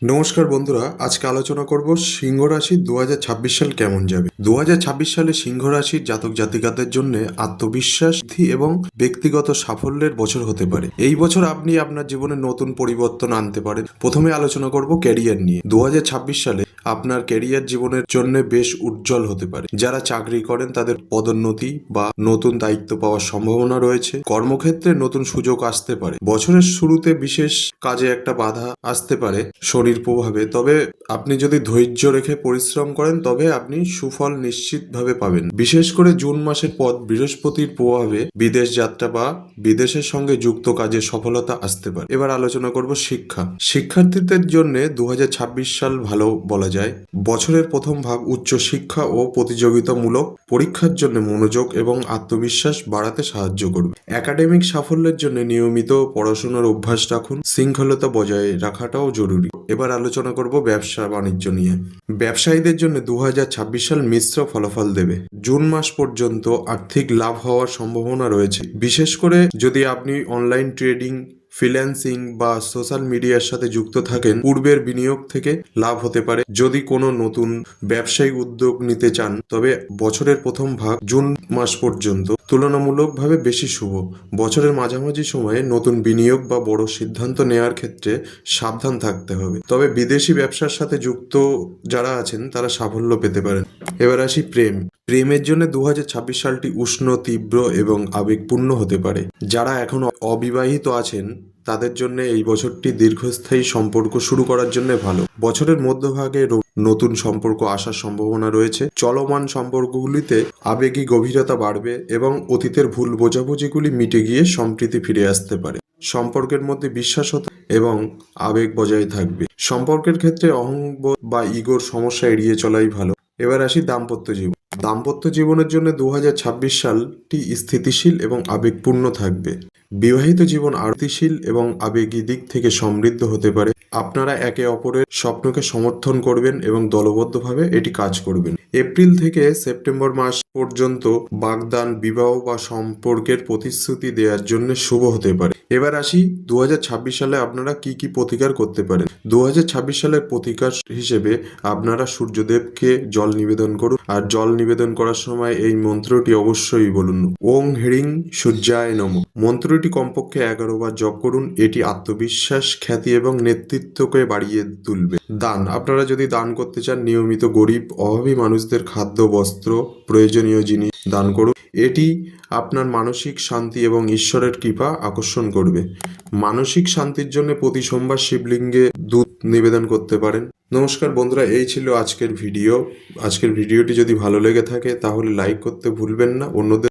নমস্কার বন্ধুরা, আজকে আলোচনা করব সিংহ রাশির 2026 সাল কেমন যাবে। 2026 সালে সিংহ রাশির জাতক জাতিকাদের জন্য আত্মবিশ্বাস বৃদ্ধি এবং ব্যক্তিগত সাফল্যের বছর হতে পারে। এই বছর আপনি আপনার জীবনে নতুন পরিবর্তন আনতে পারেন। প্রথমে আলোচনা করব ক্যারিয়ার নিয়ে। 2026 সালে আপনার ক্যারিয়ার জীবনের জন্য বেশ উজ্জ্বল হতে পারে। যারা চাকরি করেন তাদের পদোন্নতি বা নতুন দায়িত্ব পাওয়ার সম্ভাবনা রয়েছে। কর্মক্ষেত্রে নতুন সুযোগ আসতে পারে। বছরের শুরুতে বিশেষ কাজে একটা বাধা আসতে পারে শনির প্রভাবে, তবে আপনি যদি ধৈর্য রেখে পরিশ্রম করেন তবে আপনি সুফল নিশ্চিতভাবে পাবেন। বিশেষ করে জুন মাসের পর বৃহস্পতির প্রভাবে বিদেশ যাত্রা বা বিদেশের সঙ্গে যুক্ত কাজে সফলতা আসতে পারে। এবার আলোচনা করব শিক্ষা। শিক্ষার্থীদের জন্য 2026 সাল ভালো বলা যায়। বছরের প্রথম ভাগ উচ্চ শিক্ষা ও প্রতিযোগিতামূলক পরীক্ষার জন্য মনোযোগ এবং আত্মবিশ্বাস বাড়াতে সাহায্য করবে। একাডেমিক সাফল্যের জন্য নিয়মিত পড়াশোনার অভ্যাস রাখুন। শৃঙ্খলতা বজায় রাখাটাও জরুরি। এবার আলোচনা করব ব্যবসা বাণিজ্য নিয়ে। ব্যবসায়ীদের জন্য 2026 সাল মিশ্র ফলাফল দেবে। জুন মাস পর্যন্ত আর্থিক লাভ হওয়ার সম্ভাবনা রয়েছে, বিশেষ করে যদি আপনি অনলাইন ট্রেডিং, ফ্রিল্যান্সিং বা সোশ্যাল মিডিয়ার সাথে যুক্ত থাকেন। পূর্বের বিনিয়োগ থেকে লাভ হতে পারে। যদি কোনো নতুন ব্যবসায়িক উদ্যোগ নিতে চান তবে বছরের প্রথম ভাগ জুন মাস পর্যন্ত তুলনামূলকভাবে বেশি শুভ। বছরের মাঝামাঝি সময়ে নতুন বিনিয়োগ বা বড় সিদ্ধান্ত নেওয়ার ক্ষেত্রে সাবধান থাকতে হবে। তবে বিদেশি ব্যবসার সাথে যুক্ত যারা আছেন তারা সাফল্য পেতে পারেন। এবার আসি প্রেমের জন্য 2026 সালটি উষ্ণ, তীব্র এবং আবেগপূর্ণ হতে পারে। যারা এখন অবিবাহিত আছেন তাদের জন্য এই বছরটি দীর্ঘস্থায়ী সম্পর্ক শুরু করার জন্য ভালো। বছরের মধ্যভাগে নতুন সম্পর্ক আসার সম্ভাবনা রয়েছে। চলমান সম্পর্কগুলিতে আবেগী গভীরতা বাড়বে এবং অতীতের ভুল বোঝাবুঝিগুলি মিটে গিয়ে সম্প্রীতি ফিরে আসতে পারে। সম্পর্কের মধ্যে বিশ্বাসতা এবং আবেগ বজায় থাকবে। সম্পর্কের ক্ষেত্রে অহংবোধ বা ইগোর সমস্যা এড়িয়ে চলাই ভালো। এবার আসি দাম্পত্য জীবন। দাম্পত্য জীবনের জন্য 2026 সালটি স্থিতিশীল এবং আবেগপূর্ণ থাকবে। বিবাহিত জীবন আরতিশীল এবং আবেগী দিক থেকে সমৃদ্ধ হতে পারে। আপনারা একে অপরের স্বপ্নকে সমর্থন করবেন এবং দলবদ্ধভাবে এটি কাজ করবেন। এপ্রিল থেকে সেপ্টেম্বর মাস পর্যন্ত বাগদান, বিবাহ বা সম্পর্কের প্রতিশ্রুতি দেওয়ার জন্য শুভ হতে পারে। এবার আসি 2026 সালে আপনারা কি কি প্রতিকার করতে পারেন। 2026 সালের প্রতিকার হিসেবে আপনারা সূর্যদেবকে জল নিবেদন করুন। আর জল নিবেদন করার সময় এই মন্ত্রটি অবশ্যই বলুন, ওং হ্রিং সূর্যায় নমঃ। মন্ত্রটি কমপক্ষে 11 বার জপ করুন। এটি আত্মবিশ্বাস, খ্যাতি এবং নেতৃত্বকে বাড়িয়ে তুলবে। দান। আপনারা যদি দান করতে চান নিয়মিত গরিব অভাবী মানুষদের খাদ্য, বস্ত্র, প্রয়োজনীয় জিনিস দান করুন। এটি আপনার মানসিক শান্তি এবং ঈশ্বরের কৃপা আকর্ষণ করবে। মানসিক শান্তির জন্য প্রতি সোমবার শিবলিঙ্গে দুধ নিবেদন করতে পারেন। নমস্কার বন্ধুরা, এই ছিল আজকের ভিডিও। আজকের ভিডিওটি যদি ভালো লেগে থাকে তাহলে লাইক করতে ভুলবেন না। অন্যদের